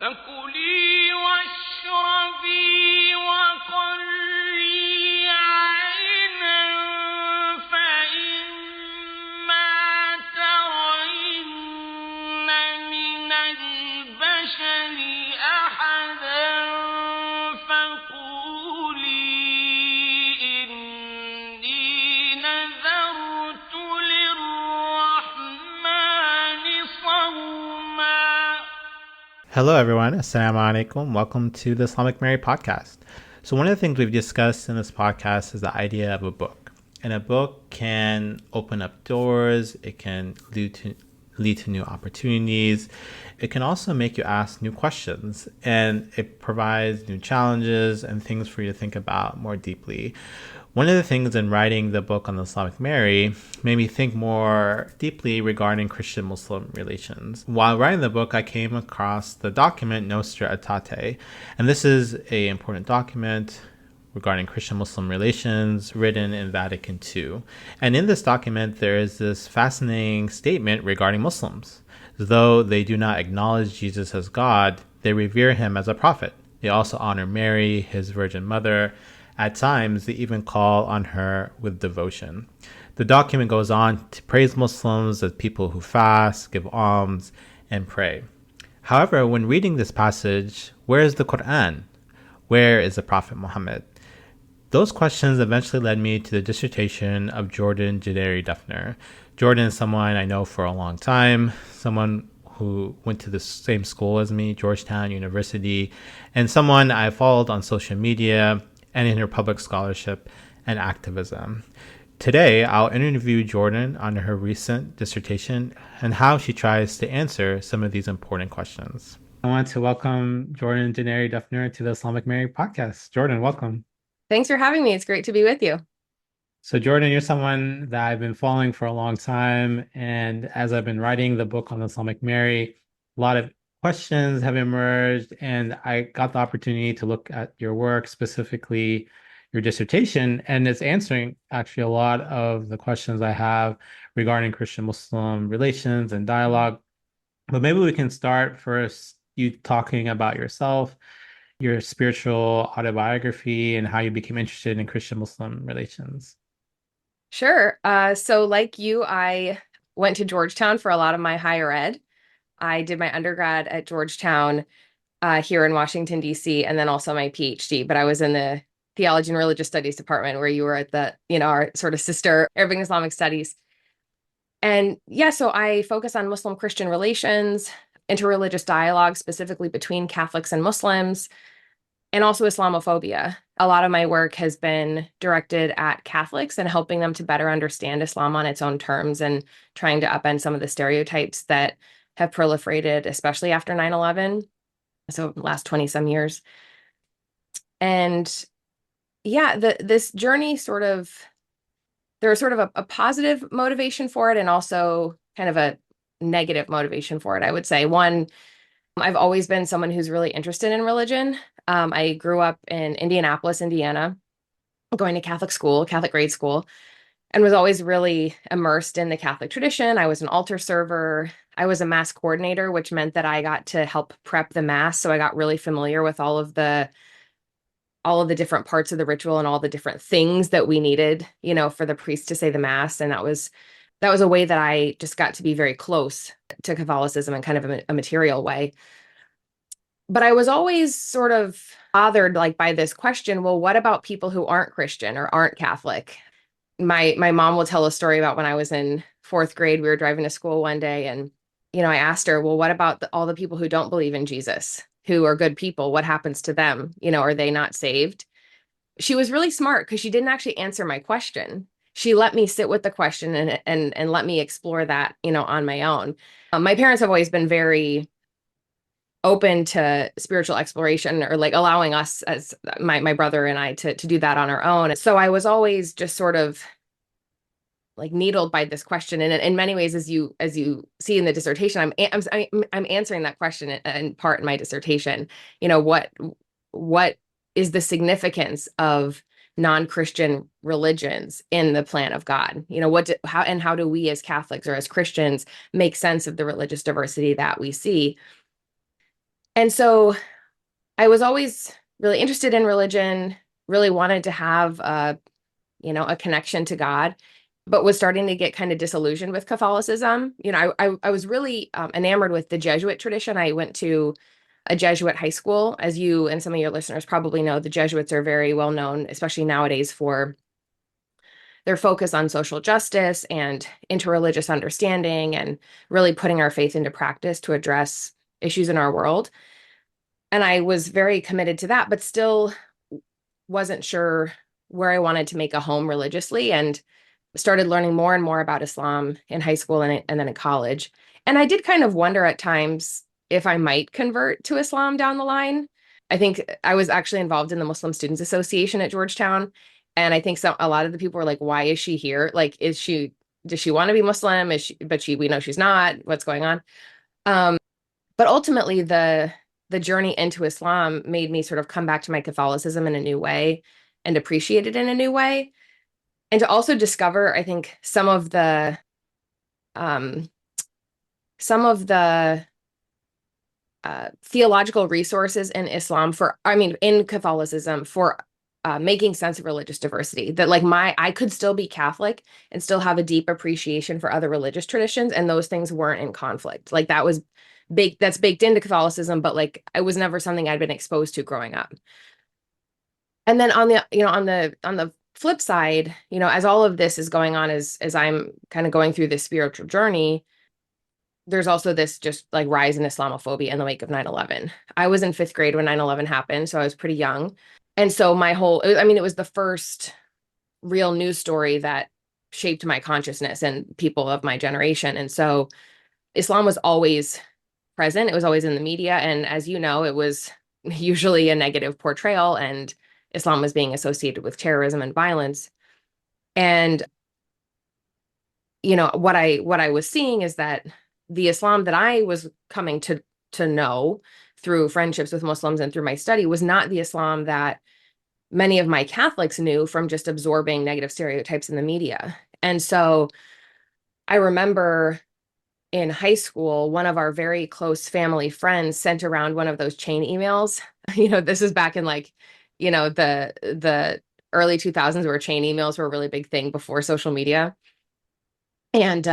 فكلي واشربي وقري عينا فإما ترين من البشر أحدا فقولي إني نذرت للرحمن صوما. Hello, everyone. Assalamu alaikum. Welcome to the Islamic Mary podcast. So, one of the things we've discussed in this podcast is the idea of a book. And a book can open up doors, it can lead to new opportunities. It can also make you ask new questions, and it provides new challenges and things for you to think about more deeply. One of the things in writing the book on the Islamic Mary made me think more deeply regarding Christian-Muslim relations. While writing the book, I came across the document Nostra Aetate, and this is an important document regarding Christian-Muslim relations written in Vatican II. And in this document, there is this fascinating statement regarding Muslims. Though they do not acknowledge Jesus as God, they revere him as a prophet. They also honor Mary, his Virgin Mother. At times, they even call on her with devotion. The document goes on to praise Muslims as people who fast, give alms, and pray. However, when reading this passage, where is the Quran? Where is the Prophet Muhammad? Those questions eventually led me to the dissertation of Jordan Denari Duffner. Jordan is someone I know for a long time, someone who went to the same school as me, Georgetown University, and someone I followed on social media and in her public scholarship and activism. Today, I'll interview Jordan on her recent dissertation and how she tries to answer some of these important questions. I want to welcome Jordan Denari Duffner to the Islamic Mary podcast. Jordan, welcome. Thanks for having me. It's great to be with you. So Jordan, you're someone that I've been following for a long time. And as I've been writing the book on the Islamic Mary, a lot of questions have emerged, and I got the opportunity to look at your work, specifically your dissertation, and it's answering actually a lot of the questions I have regarding Christian-Muslim relations and dialogue. But maybe we can start first, you talking about yourself, your spiritual autobiography, and how you became interested in Christian-Muslim relations. Sure. So like you, I went to Georgetown for a lot of my higher ed. I did my undergrad at Georgetown here in Washington, D.C., and then also my PhD. But I was in the Theology and Religious Studies department where you were at the, our sort of sister Arabic and Islamic Studies. And yeah, so I focus on Muslim-Christian relations, interreligious dialogue, specifically between Catholics and Muslims, and also Islamophobia. A lot of my work has been directed at Catholics and helping them to better understand Islam on its own terms and trying to upend some of the stereotypes that have proliferated, especially after 9/11, so last 20 some years. And yeah, this journey there was sort of a positive motivation for it and also kind of a negative motivation for it, I would say. One, I've always been someone who's really interested in religion. I grew up in Indianapolis, Indiana, going to Catholic school, Catholic grade school, and was always really immersed in the Catholic tradition. I was an altar server. I was a mass coordinator, which meant that I got to help prep the mass. So I got really familiar with all of the different parts of the ritual and all the different things that we needed, for the priest to say the mass. And that was a way that I just got to be very close to Catholicism in kind of a material way. But I was always sort of bothered by this question, well, what about people who aren't Christian or aren't Catholic? My mom will tell a story about when I was in fourth grade, we were driving to school one day and, I asked her, well, what about all the people who don't believe in Jesus, who are good people? What happens to them? Are they not saved? She was really smart because she didn't actually answer my question. She let me sit with the question and let me explore that, on my own. My parents have always been very open to spiritual exploration or allowing us as my brother and I to do that on our own. So I was always just sort of needled by this question. And in many ways, as you see in the dissertation, I'm answering that question in part in my dissertation. What is the significance of non-Christian religions in the plan of God? How do we as Catholics or as Christians make sense of the religious diversity that we see? And so I was always really interested in religion, really wanted to have a connection to God, but was starting to get kind of disillusioned with Catholicism. I was really enamored with the Jesuit tradition. I went to a Jesuit high school. As you and some of your listeners probably know, the Jesuits are very well known, especially nowadays, for their focus on social justice and interreligious understanding and really putting our faith into practice to address issues in our world. And I was very committed to that, but still wasn't sure where I wanted to make a home religiously, and started learning more and more about Islam in high school and then in college. And I did kind of wonder at times if I might convert to Islam down the line. I think I was actually involved in the Muslim Students Association at Georgetown. And I think a lot of the people were like, why is she here? Like, does she want to be Muslim? We know she's not. What's going on? Um, but ultimately, the journey into Islam made me sort of come back to my Catholicism in a new way and appreciate it in a new way. And to also discover, I think, um, some of the theological resources in in Catholicism for making sense of religious diversity. That like I could still be Catholic and still have a deep appreciation for other religious traditions, and those things weren't in conflict. Like that's baked into Catholicism, but like it was never something I'd been exposed to growing up. And then on the flip side, as all of this is going on, as I'm kind of going through this spiritual journey, there's also this just like rise in Islamophobia in the wake of 9/11. I was in fifth grade when 9/11 happened, so I was pretty young. And so it was the first real news story that shaped my consciousness and people of my generation. And so Islam was always present. It was always in the media. And as you know, it was usually a negative portrayal, and Islam was being associated with terrorism and violence. And what I was seeing is that the Islam that I was coming to know through friendships with Muslims and through my study was not the Islam that many of my Catholics knew from just absorbing negative stereotypes in the media. And so I remember in high school, one of our very close family friends sent around one of those chain emails. This is back in like, the early 2000s, where chain emails were a really big thing before social media. And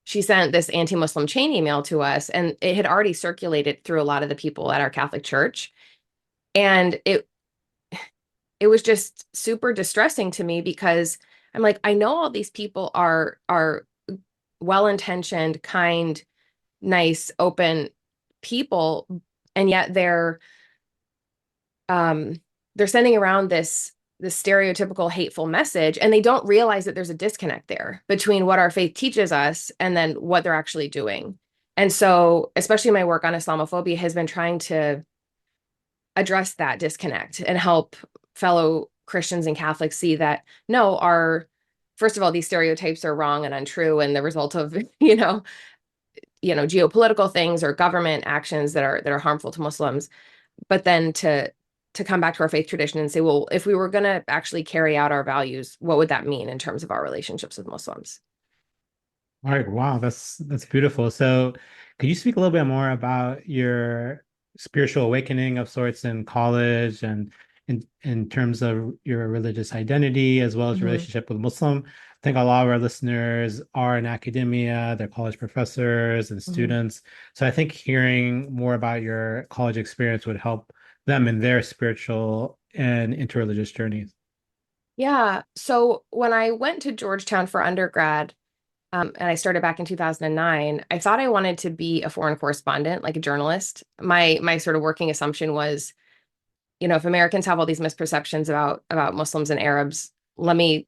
she sent this anti-Muslim chain email to us, and it had already circulated through a lot of the people at our Catholic church. And it was just super distressing to me, because I'm like, I know all these people are well-intentioned, kind, nice, open people, and yet they're sending around this stereotypical hateful message, and they don't realize that there's a disconnect there between what our faith teaches us and then what they're actually doing. And so, especially my work on Islamophobia has been trying to address that disconnect and help fellow Christians and Catholics see that no, first of all, these stereotypes are wrong and untrue, and the result of geopolitical things or government actions that are harmful to Muslims. But then to come back to our faith tradition and say, well, if we were going to actually carry out our values, what would that mean in terms of our relationships with Muslims? All right, wow, that's beautiful. So, could you speak a little bit more about your spiritual awakening of sorts in college and in terms of your religious identity as well as your Mhm. relationship with Muslim? I think a lot of our listeners are in academia, they're college professors and Mhm. students. So I think hearing more about your college experience would help them in their spiritual and interreligious journeys. Yeah. So when I went to Georgetown for undergrad, and I started back in 2009, I thought I wanted to be a foreign correspondent, like a journalist. My sort of working assumption was, if Americans have all these misperceptions about Muslims and Arabs, let me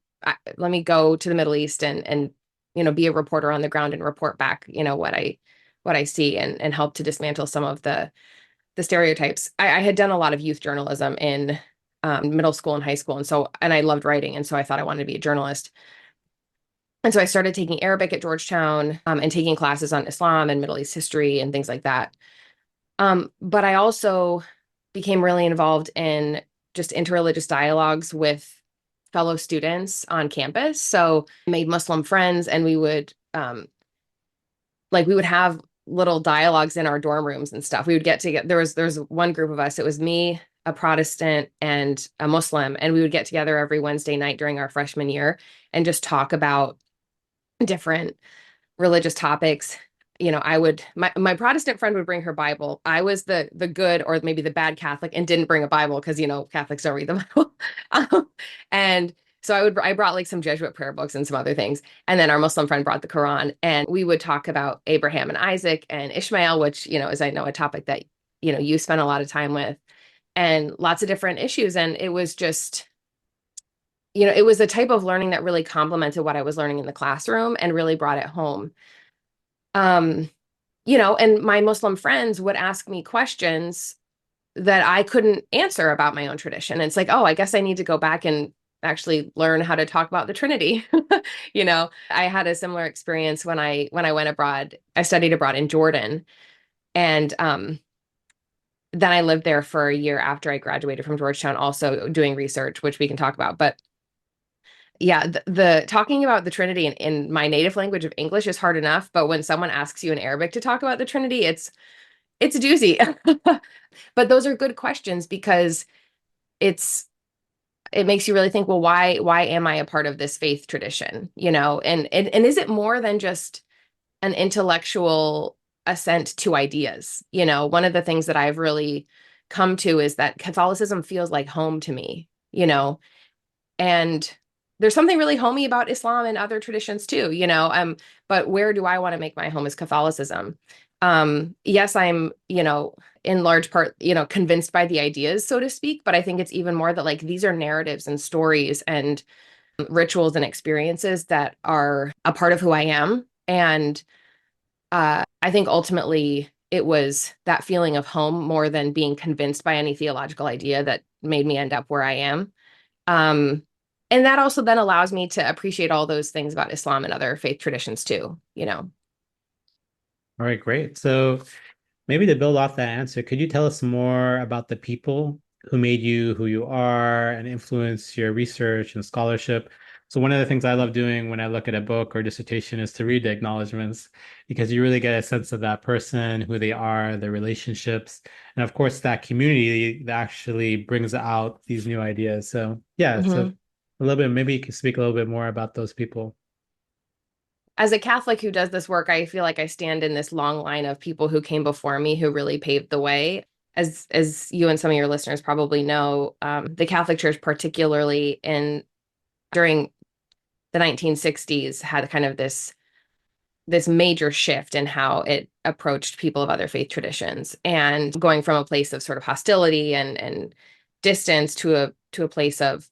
go to the Middle East and be a reporter on the ground and report back, what I see, and help to dismantle some of the stereotypes. I had done a lot of youth journalism in middle school and high school, and I loved writing, and so I thought I wanted to be a journalist. And so I started taking Arabic at Georgetown, and taking classes on Islam and Middle East history and things like that. But I also became really involved in just interreligious dialogues with fellow students on campus. So I made Muslim friends, and we would have little dialogues in our dorm rooms and stuff. We would get together. There was one group of us. It was me, a Protestant, and a Muslim, and we would get together every Wednesday night during our freshman year and just talk about different religious topics. My Protestant friend would bring her Bible. I was the good or maybe the bad Catholic and didn't bring a Bible because Catholics don't read the Bible. And so I brought like some Jesuit prayer books and some other things. And then our Muslim friend brought the Quran, and we would talk about Abraham and Isaac and Ishmael, which, as I know, a topic that, you spent a lot of time with, and lots of different issues. And it was just, it was a type of learning that really complemented what I was learning in the classroom and really brought it home. And my Muslim friends would ask me questions that I couldn't answer about my own tradition. And it's like, oh, I guess I need to go back and actually learn how to talk about the Trinity. I had a similar experience when I went abroad. I studied abroad in Jordan, and then I lived there for a year after I graduated from Georgetown, also doing research, which we can talk about. But yeah, the talking about the Trinity in my native language of English is hard enough, but when someone asks you in Arabic to talk about the Trinity, it's a doozy. But those are good questions because it makes you really think, well, why am I a part of this faith tradition? And is it more than just an intellectual assent to ideas? One of the things that I've really come to is that Catholicism feels like home to me, and there's something really homey about Islam and other traditions too, but where do I want to make my home is Catholicism. Yes, I'm, in large part, convinced by the ideas, so to speak, but I think it's even more that like these are narratives and stories and rituals and experiences that are a part of who I am. And I think ultimately it was that feeling of home more than being convinced by any theological idea that made me end up where I am. And that also then allows me to appreciate all those things about Islam and other faith traditions too. All right, great. So maybe to build off that answer, could you tell us more about the people who made you who you are and influence your research and scholarship? So one of the things I love doing when I look at a book or dissertation is to read the acknowledgments, because you really get a sense of that person, who they are, their relationships, and of course that community that actually brings out these new ideas. So yeah, so Mhm. a little bit, maybe you could speak a little bit more about those people. As a Catholic who does this work, I feel like I stand in this long line of people who came before me who really paved the way. As you and some of your listeners probably know, the Catholic Church, particularly during the 1960s, had kind of this major shift in how it approached people of other faith traditions, and going from a place of sort of hostility and distance to a place of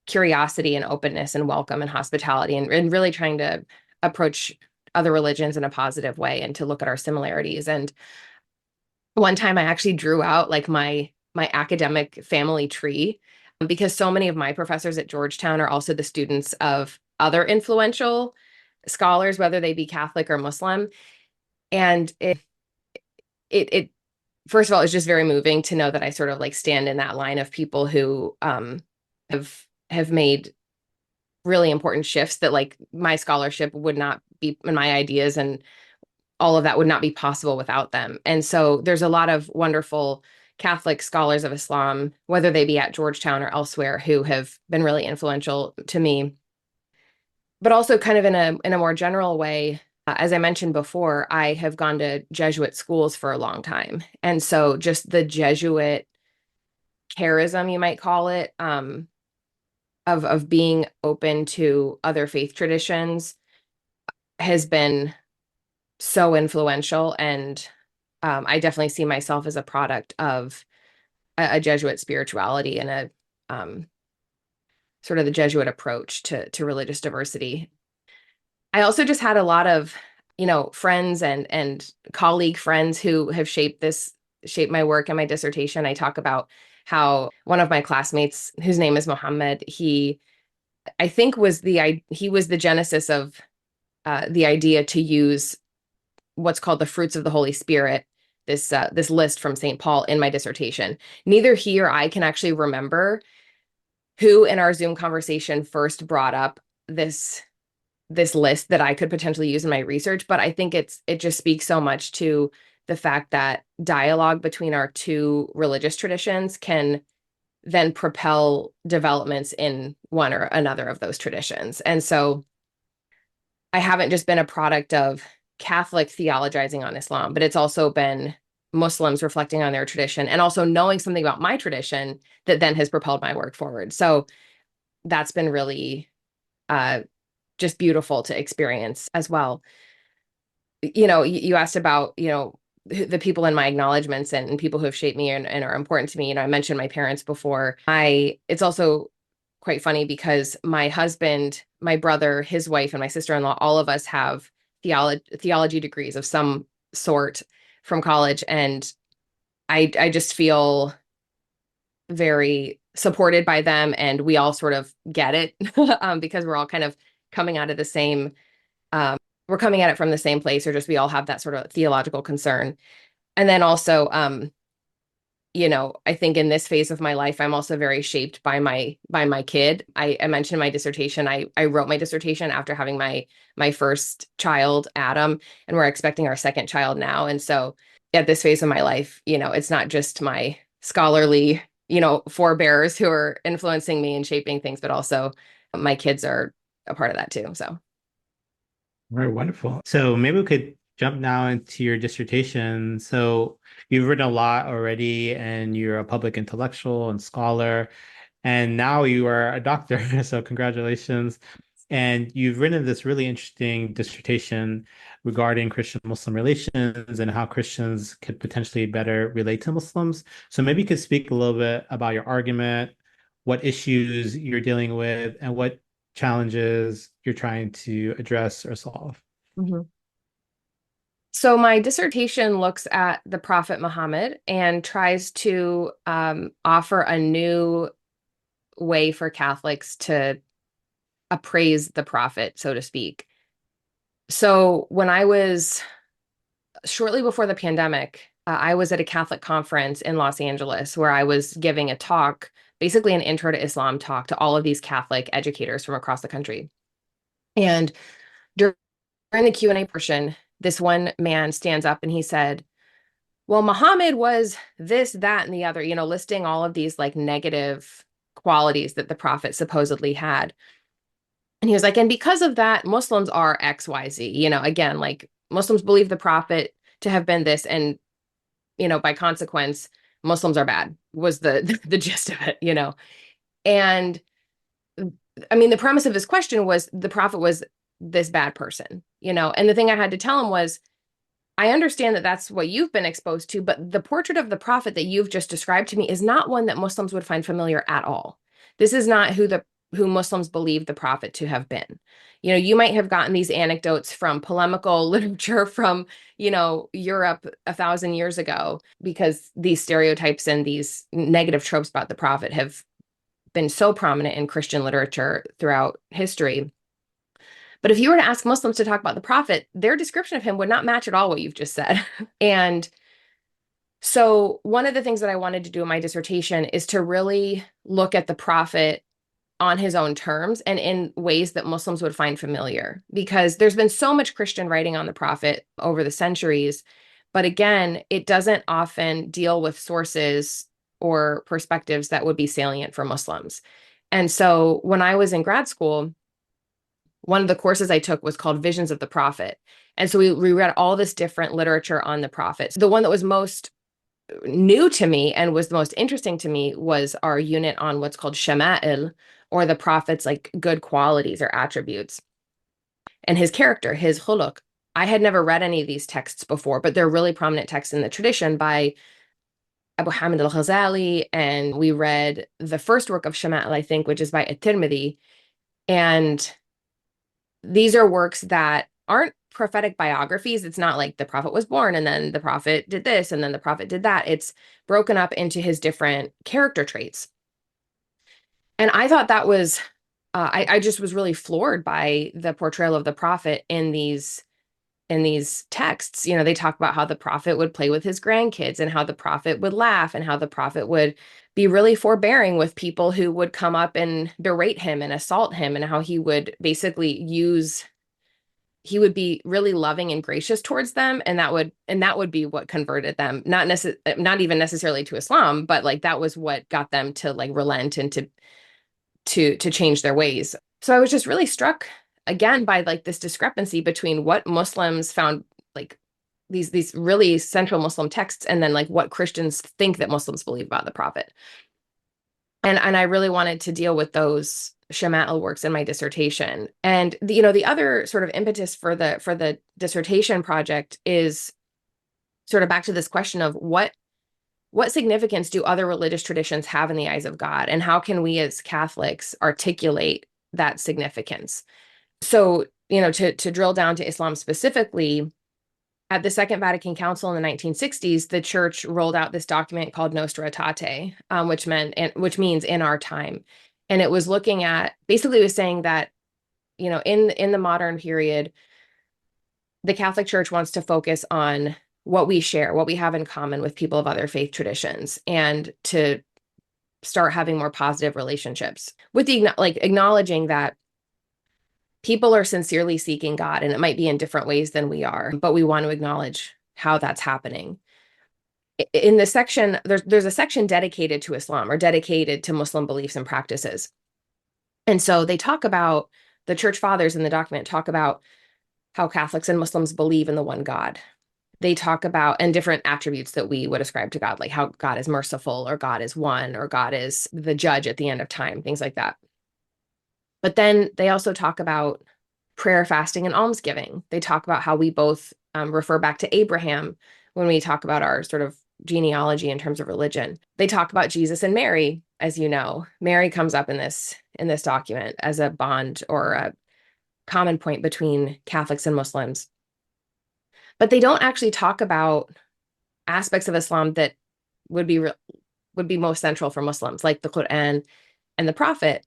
curiosity and openness and welcome and hospitality, and really trying to approach other religions in a positive way and to look at our similarities. And one time I actually drew out like my academic family tree, because so many of my professors at Georgetown are also the students of other influential scholars, whether they be Catholic or Muslim. And it first of all, it's just very moving to know that I sort of like stand in that line of people who have made really important shifts, that like my scholarship would not be, and my ideas and all of that would not be possible without them. And so there's a lot of wonderful Catholic scholars of Islam, whether they be at Georgetown or elsewhere, who have been really influential to me. But also kind of in a more general way, as I mentioned before, I have gone to Jesuit schools for a long time. And so just the Jesuit charism, you might call it, of being open to other faith traditions has been so influential. And I definitely see myself as a product of a Jesuit spirituality and a sort of the Jesuit approach to religious diversity. I also just had a lot of, friends and colleague friends who have shaped my work and my dissertation. I talk about how one of my classmates, whose name is Mohammed, I think he was the genesis of the idea to use what's called the fruits of the Holy Spirit, this list from St. Paul, in my dissertation. Neither he or I can actually remember who in our Zoom conversation first brought up this this list that I could potentially use in my research, but I think it just speaks so much to the fact that dialogue between our two religious traditions can then propel developments in one or another of those traditions. And so I haven't just been a product of Catholic theologizing on Islam, but it's also been Muslims reflecting on their tradition and also knowing something about my tradition that then has propelled my work forward. So that's been really uh, just beautiful to experience as well. You asked about, the people in my acknowledgments and people who have shaped me and are important to me. I mentioned my parents before. It's also quite funny because my husband, my brother, his wife, and my sister-in-law, all of us have theology degrees of some sort from college. And I just feel very supported by them, and we all sort of get it because we're all kind of coming out of the same um, we're coming at it from the same place, or just we all have that sort of theological concern. And then also, I think in this phase of my life, I'm also very shaped by my kid. I mentioned in my dissertation, I wrote my dissertation after having my first child, Adam, and we're expecting our second child now. And so at this phase of my life, it's not just my scholarly, forebears who are influencing me and shaping things, but also my kids are a part of that too. So. Very wonderful. So maybe we could jump now into your dissertation. So you've written a lot already, and you're a public intellectual and scholar, and now you are a doctor. So congratulations. And you've written this really interesting dissertation regarding Christian-Muslim relations and how Christians could potentially better relate to Muslims. So maybe you could speak a little bit about your argument, what issues you're dealing with, and what challenges you're trying to address or solve. Mhm. So my dissertation looks at the Prophet Muhammad and tries to offer a new way for Catholics to appraise the prophet, so to speak. So when I was shortly before the pandemic, I was at a Catholic conference in Los Angeles where I was giving a talk, basically an intro to Islam talk to all of these Catholic educators from across the country. And during the Q&A portion, this one man stands up and he said, well, Muhammad was this, that, and the other, listing all of these like negative qualities that the prophet supposedly had. And he was like, and because of that, Muslims are XYZ, again, like Muslims believe the prophet to have been this, and, by consequence, Muslims are bad was the gist of it. And I mean, the premise of his question was the prophet was this bad person, and the thing I had to tell him was, I understand that that's what you've been exposed to, but the portrait of the prophet that you've just described to me is not one that Muslims would find familiar at all. This is not who Muslims believe the prophet to have been. You might have gotten these anecdotes from polemical literature from, Europe 1,000 years ago, because these stereotypes and these negative tropes about the prophet have been so prominent in Christian literature throughout history. But if you were to ask Muslims to talk about the prophet, their description of him would not match at all what you've just said. And so one of the things that I wanted to do in my dissertation is to really look at the prophet on his own terms and in ways that Muslims would find familiar, because there's been so much Christian writing on the prophet over the centuries. But again, it doesn't often deal with sources or perspectives that would be salient for Muslims. And so when I was in grad school, one of the courses I took was called Visions of the Prophet. And so we read all this different literature on the prophet. The one that was most new to me and was the most interesting to me was our unit on what's called Shama'il, or the prophet's like good qualities or attributes, and his character, his khuluq. I had never read any of these texts before, but they're really prominent texts in the tradition by Abu Hamid al-Ghazali. And we read the first work of Shama'il, I think, which is by at-Tirmidhi. And these are works that aren't prophetic biographies. It's not like the prophet was born and then the prophet did this and then the prophet did that. It's broken up into his different character traits. And I thought that was, I just was really floored by the portrayal of the prophet in these texts. They talk about how the prophet would play with his grandkids and how the prophet would laugh and how the prophet would be really forbearing with people who would come up and berate him and assault him, and how he would basically use he would be really loving and gracious towards them, and that would be what converted them, not even necessarily to Islam, but like that was what got them to like relent and to change their ways. So I was just really struck again by like this discrepancy between what Muslims found like these really central Muslim texts, and then like what Christians think that Muslims believe about the Prophet. And I really wanted to deal with those Shama'il works in my dissertation. And the other sort of impetus for the dissertation project is sort of back to this question of what significance do other religious traditions have in the eyes of God, and how can we as Catholics articulate that significance? So, to drill down to Islam specifically, at the Second Vatican Council in the 1960s, the church rolled out this document called Nostra Aetate, which means in our time. And it was looking at, basically it was saying that, in the modern period, the Catholic Church wants to focus on what we share, what we have in common with people of other faith traditions, and to start having more positive relationships with acknowledging that people are sincerely seeking God, and it might be in different ways than we are, but we want to acknowledge how that's happening. In the section, there's a section dedicated to Islam or dedicated to Muslim beliefs and practices. And so they talk about, the church fathers in the document talk about how Catholics and Muslims believe in the one God. They talk about, and different attributes that we would ascribe to God, like how God is merciful, or God is one, or God is the judge at the end of time, things like that. But then they also talk about prayer, fasting, and almsgiving. They talk about how we both refer back to Abraham when we talk about our sort of genealogy in terms of religion. They talk about Jesus and Mary, as you know. Mary comes up in this document as a bond or a common point between Catholics and Muslims. But they don't actually talk about aspects of Islam that would be most central for Muslims, like the Quran and the Prophet.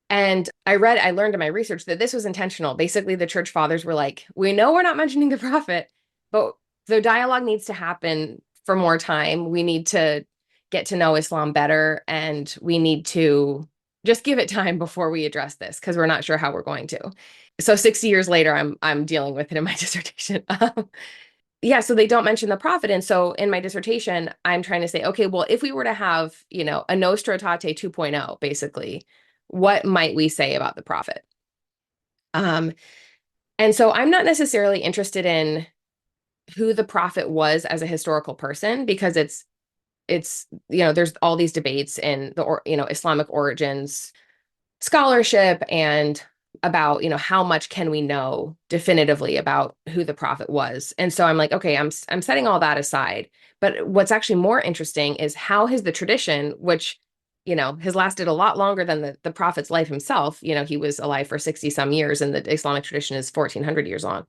And I learned in my research that this was intentional. Basically, the church fathers were like, we know we're not mentioning the Prophet, but the dialogue needs to happen for more time. We need to get to know Islam better, and we need to just give it time before we address this, because we're not sure how we're going to. So 60 years later, I'm dealing with it in my dissertation. Yeah, so they don't mention the Prophet. And so in my dissertation, I'm trying to say, okay, well, if we were to have, a Nostra Aetate 2.0, basically, what might we say about the Prophet? And so I'm not necessarily interested in who the Prophet was as a historical person, because it's there's all these debates in the Islamic origins scholarship, and about how much can we know definitively about who the Prophet was. And so I'm like, okay, I'm setting all that aside, but what's actually more interesting is how has the tradition, which has lasted a lot longer than the Prophet's life himself. He was alive for 60 some years, and the Islamic tradition is 1400 years long.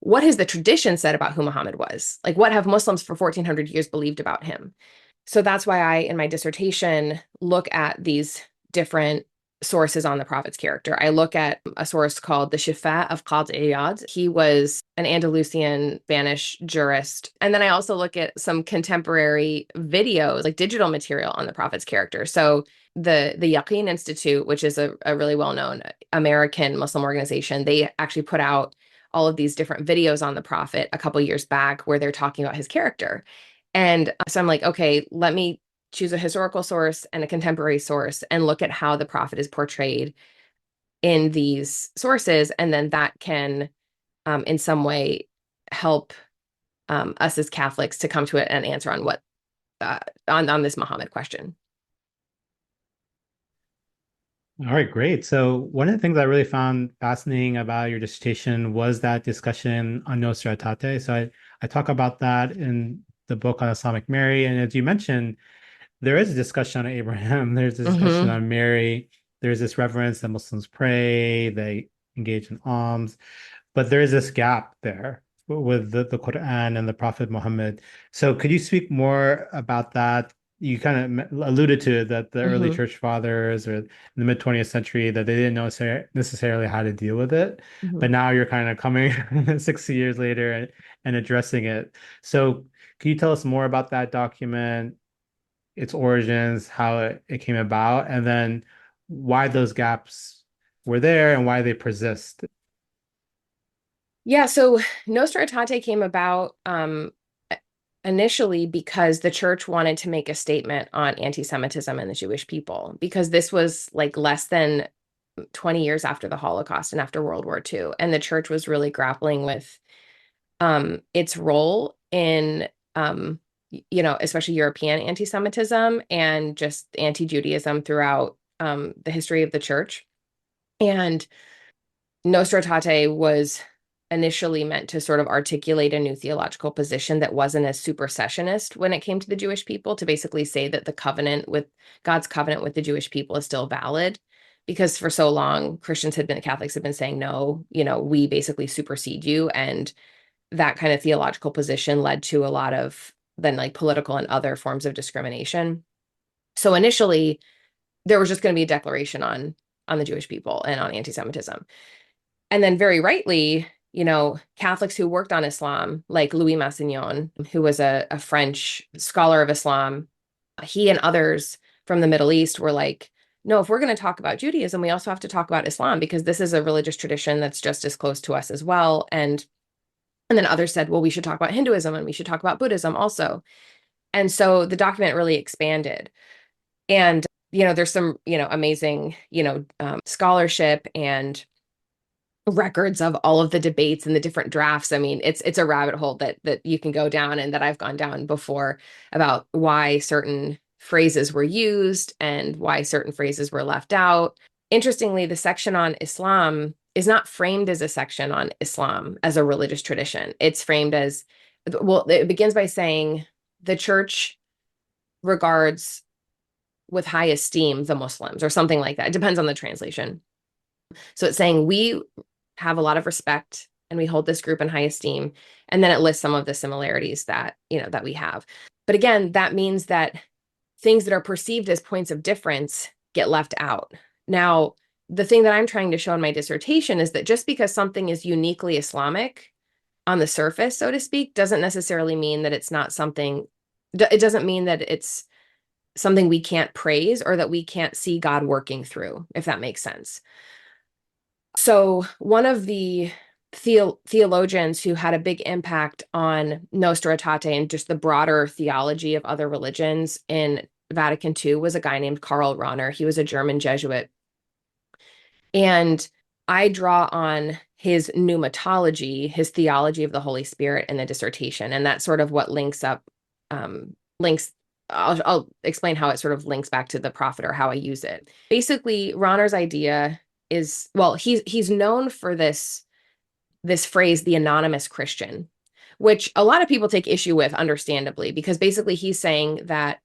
What has the tradition said about who Muhammad was? Like, what have Muslims for 1400 years believed about him? So that's why I, in my dissertation, look at these different sources on the Prophet's character. I look at a source called the Shifa of Qadi Iyad. He was an Andalusian Spanish jurist. And then I also look at some contemporary videos, like digital material on the Prophet's character. So the Yaqeen Institute, which is a really well-known American Muslim organization, they actually put out all of these different videos on the Prophet a couple years back where they're talking about his character. And so I'm like, okay, let me choose a historical source and a contemporary source and look at how the Prophet is portrayed in these sources. And then that can, in some way, help us as Catholics to come to an answer on what, on this Muhammad question. All right, great. So one of the things I really found fascinating about your dissertation was that discussion on Nostra Aetate. So I talk about that in the book on Islamic Mary. And as you mentioned, there is a discussion on Abraham. There's a discussion on Mary. There's this reverence that Muslims pray, they engage in alms, but there is this gap there with the Quran and the Prophet Muhammad. So could you speak more about that? You kind of alluded to that the early church fathers or in the mid 20th century that they didn't know necessarily how to deal with it. But now you're kind of coming 60 years later and addressing it. So can you tell us more about that document, its origins, how it came about, and then why those gaps were there and why they persist? Yeah, so Nostra Aetate came about initially because the church wanted to make a statement on anti-Semitism and the Jewish people, because this was like less than 20 years after the Holocaust and after World War II. And the church was really grappling with its role in, especially European anti-Semitism and just anti-Judaism throughout the history of the church. And Nostra Aetate was initially meant to sort of articulate a new theological position that wasn't as supersessionist when it came to the Jewish people, to basically say that the covenant with God's covenant with the Jewish people is still valid. Because for so long, Catholics had been saying, no, we basically supersede you. And that kind of theological position led to a lot of then like political and other forms of discrimination. So initially, there was just going to be a declaration on the Jewish people and on anti-Semitism. And then very rightly, Catholics who worked on Islam, like Louis Massignon, who was a French scholar of Islam, he and others from the Middle East were like, no, if we're going to talk about Judaism, we also have to talk about Islam, because this is a religious tradition that's just as close to us as well. And then others said, well, we should talk about Hinduism and we should talk about Buddhism also. And so the document really expanded. And, there's some, amazing, scholarship and records of all of the debates and the different drafts. I mean, it's a rabbit hole that you can go down, and that I've gone down before, about why certain phrases were used and why certain phrases were left out. Interestingly, the section on Islam is not framed as a section on Islam as a religious tradition. It's framed as, well, it begins by saying the church regards with high esteem the Muslims, or something like that. It depends on the translation. So it's saying we have a lot of respect and we hold this group in high esteem. And then it lists some of the similarities that we have. But again, that means that things that are perceived as points of difference get left out. Now, the thing that I'm trying to show in my dissertation is that just because something is uniquely Islamic on the surface, so to speak, doesn't necessarily mean that it's not something, it doesn't mean that it's something we can't praise or that we can't see God working through, if that makes sense. So one of the theologians who had a big impact on Nostra Aetate and just the broader theology of other religions in Vatican II was a guy named Karl Rahner. He was a German Jesuit. And I draw on his pneumatology, his theology of the Holy Spirit in the dissertation. And that's sort of what I'll explain how it sort of links back to the prophet, or how I use it. Basically, Rahner's idea is, well, he's known for this phrase, the anonymous Christian, which a lot of people take issue with, understandably, because basically he's saying that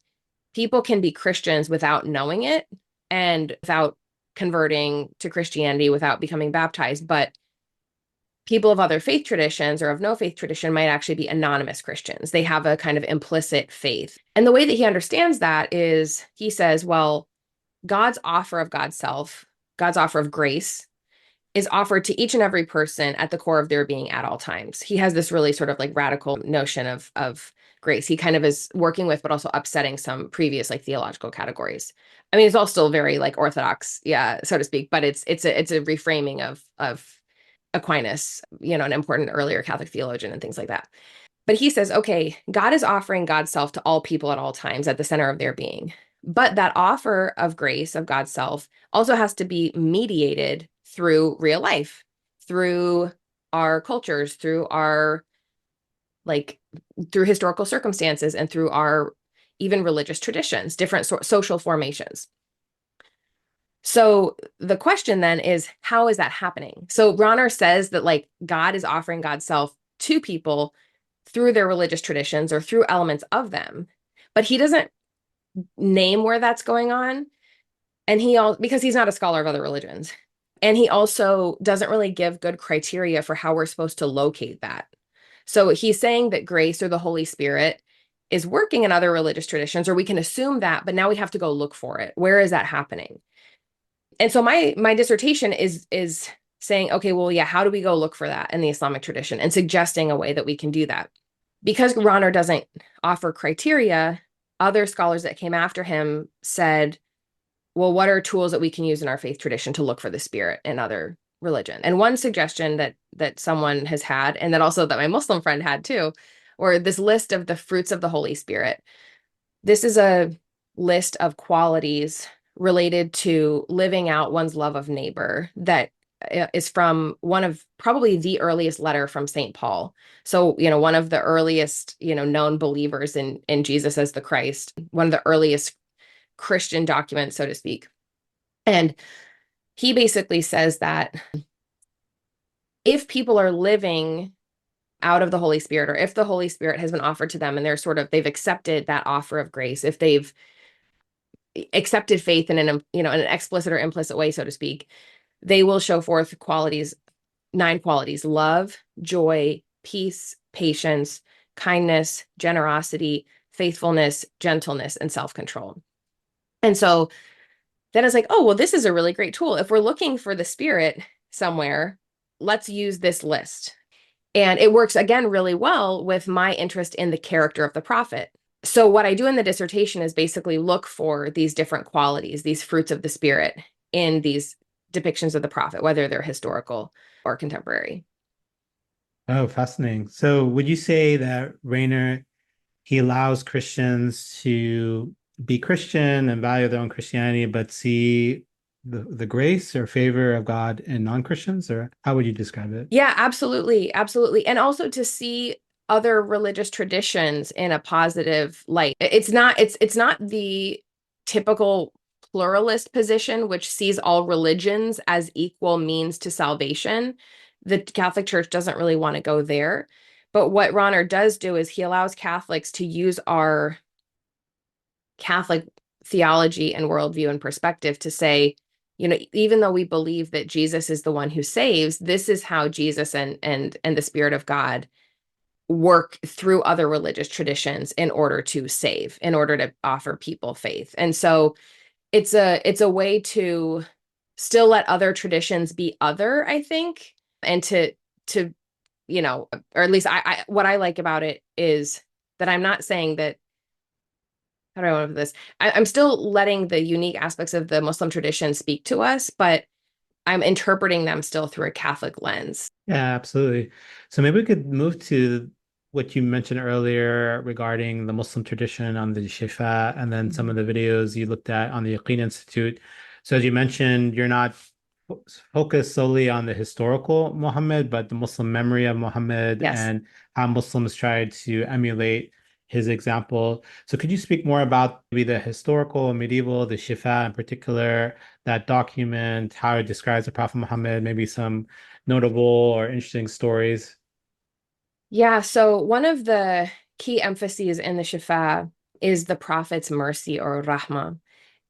people can be Christians without knowing it and without converting to Christianity, without becoming baptized. But people of other faith traditions or of no faith tradition might actually be anonymous Christians. They have a kind of implicit faith. And the way that he understands that is, he says, well, God's offer of God's self, God's offer of grace, is offered to each and every person at the core of their being at all times. He has this really sort of like radical notion of grace. He kind of is working with, but also upsetting some previous like theological categories. I mean, it's all still very like orthodox, yeah, so to speak, but it's a reframing of Aquinas, an important earlier Catholic theologian and things like that. But he says, okay, God is offering God's self to all people at all times at the center of their being. But that offer of grace of God's self also has to be mediated through real life, through our cultures, through our through historical circumstances, and through our even religious traditions, different social formations. So the question then is, how is that happening? So Rahner says that like God is offering God's self to people through their religious traditions or through elements of them, but he doesn't name where that's going on. And because he's not a scholar of other religions, and he also doesn't really give good criteria for how we're supposed to locate that. So he's saying that grace or the Holy Spirit is working in other religious traditions, or we can assume that, but now we have to go look for it. Where is that happening? And so my dissertation is saying, okay, well, yeah, how do we go look for that in the Islamic tradition, and suggesting a way that we can do that? Because Rahner doesn't offer criteria, other scholars that came after him said, well, what are tools that we can use in our faith tradition to look for the Spirit in other religion. And one suggestion that someone has had, and that also that my Muslim friend had too, or this list of the fruits of the Holy Spirit. This is a list of qualities related to living out one's love of neighbor that is from one of probably the earliest letter from St. Paul. So, one of the earliest, known believers in Jesus as the Christ, one of the earliest Christian documents, so to speak. And he basically says that if people are living out of the Holy Spirit, or if the Holy Spirit has been offered to them and they've accepted that offer of grace, if they've accepted faith in in an explicit or implicit way, so to speak, they will show forth qualities, 9 qualities: love, joy, peace, patience, kindness, generosity, faithfulness, gentleness, and self-control. And so then it's like, oh, well, this is a really great tool. If we're looking for the Spirit somewhere, let's use this list. And it works, again, really well with my interest in the character of the prophet. So what I do in the dissertation is basically look for these different qualities, these fruits of the Spirit in these depictions of the prophet, whether they're historical or contemporary. Oh, fascinating. So would you say that Rayner, he allows Christians to be Christian and value their own Christianity, but see the grace or favor of God in non-Christians, or how would you describe it? Yeah, absolutely. Absolutely. And also to see other religious traditions in a positive light. It's not the typical pluralist position, which sees all religions as equal means to salvation. The Catholic Church doesn't really want to go there. But what Ronner does do is he allows Catholics to use our Catholic theology and worldview and perspective to say, even though we believe that Jesus is the one who saves, this is how Jesus and the Spirit of God work through other religious traditions in order to save, in order to offer people faith. And so it's a way to still let other traditions be other, I think, and to or at least I what I like about it is that I'm not saying that, how do I want to put this? I'm still letting the unique aspects of the Muslim tradition speak to us, but I'm interpreting them still through a Catholic lens. Yeah, absolutely. So maybe we could move to what you mentioned earlier regarding the Muslim tradition on the Shifa, and then some of the videos you looked at on the Yaqeen Institute. So as you mentioned, you're not focused solely on the historical Muhammad, but the Muslim memory of Muhammad Yes. and how Muslims tried to emulate his example. So could you speak more about maybe the historical, medieval, the Shifa in particular, that document, how it describes the Prophet Muhammad, maybe some notable or interesting stories? Yeah, so one of the key emphases in the Shifa is the Prophet's mercy, or Rahmah.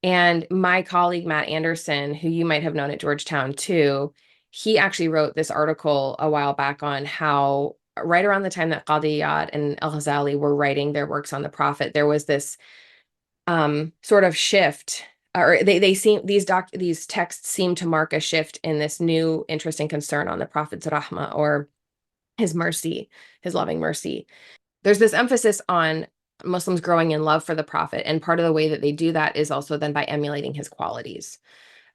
And my colleague, Matt Anderson, who you might have known at Georgetown too, he actually wrote this article a while back on how right around the time that Qadi Iyad and Al-Ghazali were writing their works on the Prophet, there was this sort of shift, or they seem these texts seem to mark a shift in this new interesting concern on the Prophet's Rahmah, or his mercy, his loving mercy. There's this emphasis on Muslims growing in love for the Prophet, and part of the way that they do that is also then by emulating his qualities.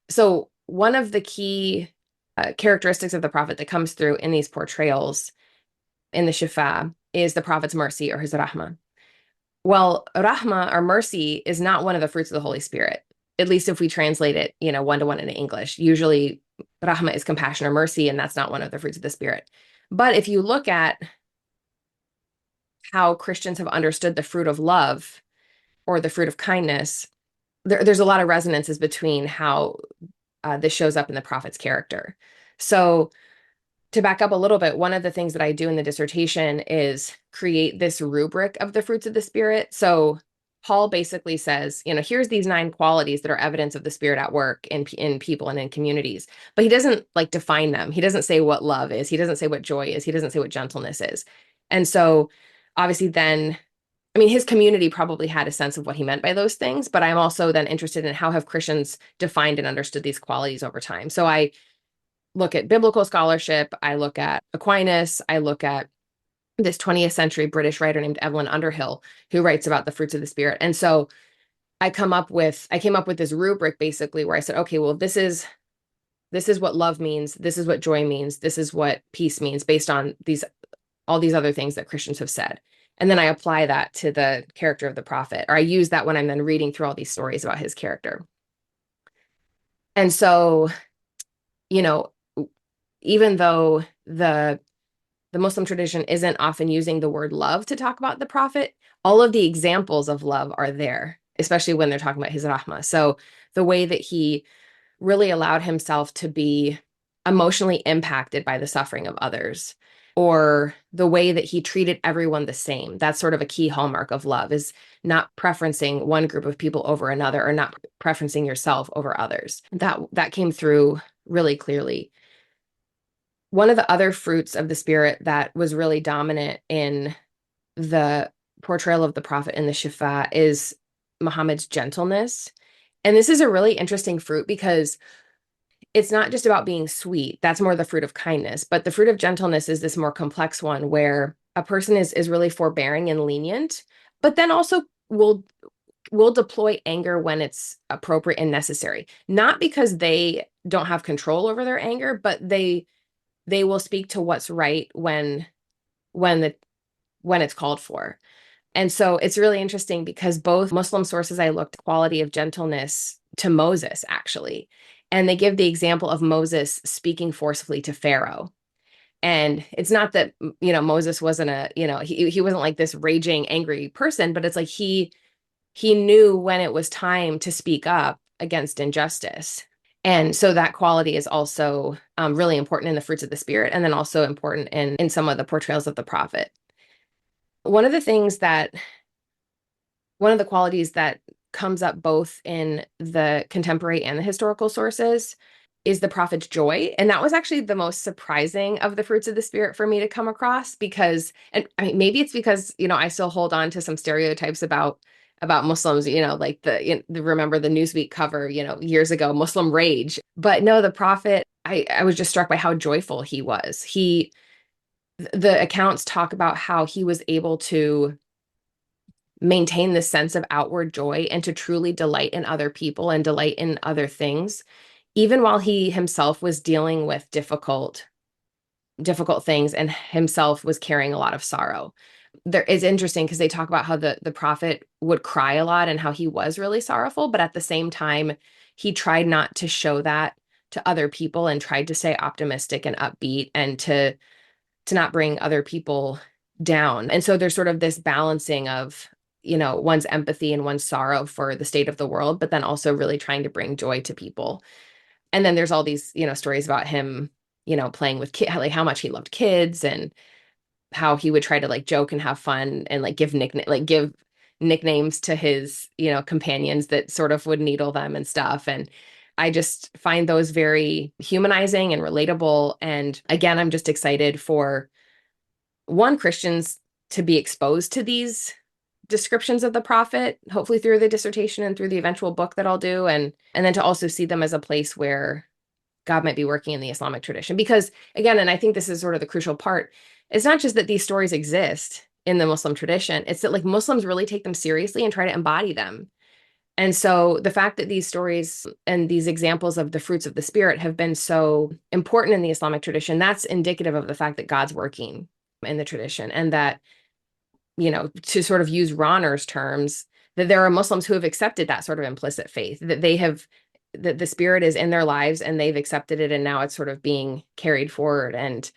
So one of the key characteristics of the Prophet that comes through in these portrayals in the Shifa is the Prophet's mercy, or his Rahmah. Well, Rahmah, or mercy, is not one of the fruits of the Holy Spirit, at least if we translate it, one-to-one into English. Usually Rahmah is compassion or mercy, and that's not one of the fruits of the Spirit. But if you look at how Christians have understood the fruit of love or the fruit of kindness, there's a lot of resonances between how this shows up in the Prophet's character. So to back up a little bit, one of the things that I do in the dissertation is create this rubric of the fruits of the Spirit. So Paul basically says, here's these 9 qualities that are evidence of the Spirit at work in people and in communities. But he doesn't define them. He doesn't say what love is. He doesn't say what joy is. He doesn't say what gentleness is. And so obviously then, his community probably had a sense of what he meant by those things, but I'm also then interested in how have Christians defined and understood these qualities over time. So I look at biblical scholarship, I look at Aquinas, I look at this 20th century British writer named Evelyn Underhill, who writes about the fruits of the Spirit. And so I came up with this rubric basically where I said, okay, well, this is this is what love means, this is what joy means, this is what peace means, based on all these other things that Christians have said. And then I apply that to the character of the prophet, or I use that when I'm then reading through all these stories about his character. And so, you know, even though the Muslim tradition isn't often using the word love to talk about the prophet, all of the examples of love are there, especially when they're talking about his rahmah. So the way that he really allowed himself to be emotionally impacted by the suffering of others, or the way that he treated everyone the same. That's sort of a key hallmark of love, is not preferencing one group of people over another, or not preferencing yourself over others. That came through really clearly. One of the other fruits of the spirit that was really dominant in the portrayal of the prophet in the Shifa is Muhammad's gentleness. And this is a really interesting fruit because it's not just about being sweet. That's more the fruit of kindness. But the fruit of gentleness is this more complex one where a person is really forbearing and lenient, but then also will deploy anger when it's appropriate and necessary. Not because they don't have control over their anger, but they will speak to what's right when the when it's called for. And so it's really interesting because both Muslim sources I looked quality of gentleness to Moses, actually. And they give the example of Moses speaking forcefully to Pharaoh. And it's not that, Moses wasn't he wasn't like this raging, angry person, but it's like he knew when it was time to speak up against injustice. And so that quality is also really important in the fruits of the spirit, and then also important in some of the portrayals of the prophet. One of the things that one of the qualities that comes up both in the contemporary and the historical sources is the prophet's joy. And that was actually the most surprising of the fruits of the spirit for me to come across, because, and I mean, maybe it's because, I still hold on to some stereotypes about Muslims, like remember the Newsweek cover, years ago, Muslim rage. But no, the prophet, I was just struck by how joyful he was. The accounts talk about how he was able to maintain this sense of outward joy and to truly delight in other people and delight in other things, even while he himself was dealing with difficult things and himself was carrying a lot of sorrow. It's interesting because they talk about how the prophet would cry a lot and how he was really sorrowful, but at the same time, he tried not to show that to other people and tried to stay optimistic and upbeat and to not bring other people down. And so there's sort of this balancing of, one's empathy and one's sorrow for the state of the world, but then also really trying to bring joy to people. And then there's all these, stories about him, playing with kids, like how much he loved kids and how he would try to like joke and have fun and like give nicknames to his, companions that sort of would needle them and stuff. And I just find those very humanizing and relatable. And again, I'm just excited for Christians to be exposed to these descriptions of the prophet, hopefully through the dissertation and through the eventual book that I'll do. And then to also see them as a place where God might be working in the Islamic tradition. Because again, and I think this is sort of the crucial part, it's not just that these stories exist in the Muslim tradition, it's that like Muslims really take them seriously and try to embody them. And so the fact that these stories and these examples of the fruits of the spirit have been so important in the Islamic tradition, that's indicative of the fact that God's working in the tradition, and that, to sort of use Rahner's terms, that there are Muslims who have accepted that sort of implicit faith, that that the spirit is in their lives and they've accepted it, and now it's sort of being carried forward, and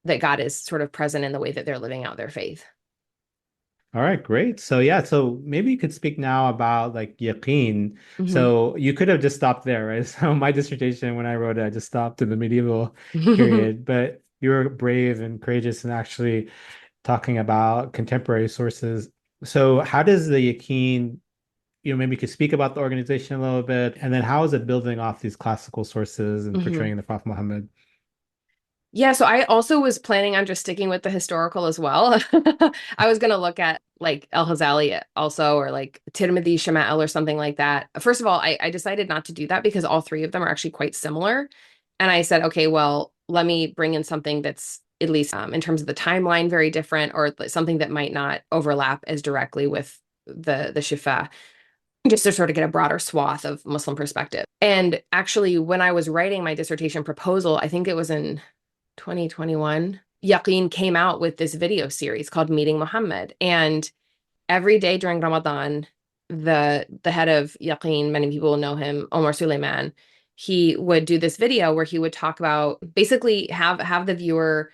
that God is sort of present in the way that they're living out their faith. All right, great. So yeah, so maybe you could speak now about like yaqeen. So you could have just stopped there, right? So my dissertation, when I wrote it, I just stopped in the medieval period, but you were brave and courageous and actually talking about contemporary sources. So how does the yaqeen, maybe you could speak about the organization a little bit, and then how is it building off these classical sources and portraying the Prophet Muhammad? Yeah, so I also was planning on just sticking with the historical as well. I was going to look at like Al-Ghazali also, or like Tirmidhi Shama'il or something like that. First of all, I decided not to do that because all three of them are actually quite similar. And I said, okay, well, let me bring in something that's at least in terms of the timeline very different, or something that might not overlap as directly with the Shifa. just to sort of get a broader swath of Muslim perspective. And actually, when I was writing my dissertation proposal, I think it was in 2021, Yaqeen came out with this video series called Meeting Muhammad. And every day during Ramadan, the head of Yaqeen, many people know him, Omar Suleiman, he would do this video where he would talk about, basically have the viewer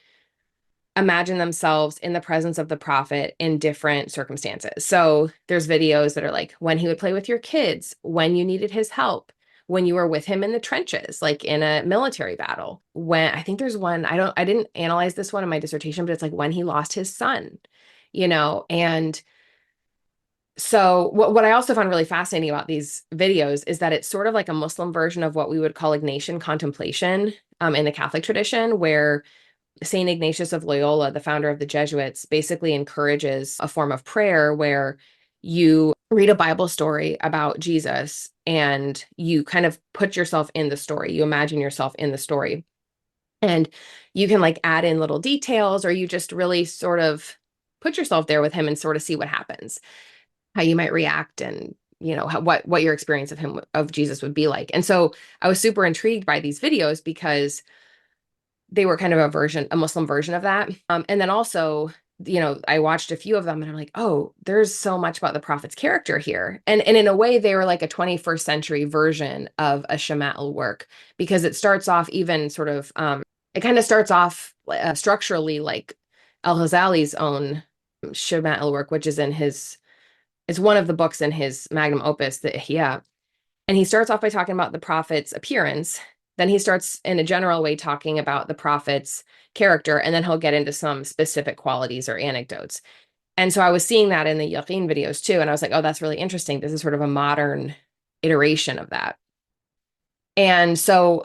imagine themselves in the presence of the prophet in different circumstances. So there's videos that are like when he would play with your kids, when you needed his help, when you were with him in the trenches, like in a military battle. When I think there's one, I didn't analyze this one in my dissertation, but it's like when he lost his son, and so what I also found really fascinating about these videos is that it's sort of like a Muslim version of what we would call Ignatian contemplation in the Catholic tradition, where St. Ignatius of Loyola, the founder of the Jesuits, basically encourages a form of prayer where you read a Bible story about Jesus and you kind of put yourself in the story. You imagine yourself in the story. And you can like add in little details, or you just really sort of put yourself there with him and sort of see what happens, how you might react, and what your experience of Jesus would be like. And so I was super intrigued by these videos because they were kind of a Muslim version of that. And then also, I watched a few of them and I'm like, oh, there's so much about the prophet's character here. And in a way, they were like a 21st century version of a Shama'il work, because it starts off even sort of, it kind of starts off structurally like Al-Ghazali's own Shama'il work, which is it's one of the books in his magnum opus, the Ihya. And he starts off by talking about the prophet's appearance. Then he starts in a general way talking about the prophet's character, and then he'll get into some specific qualities or anecdotes. And so I was seeing that in the Yaqeen videos too. And I was like, oh, that's really interesting. This is sort of a modern iteration of that. And so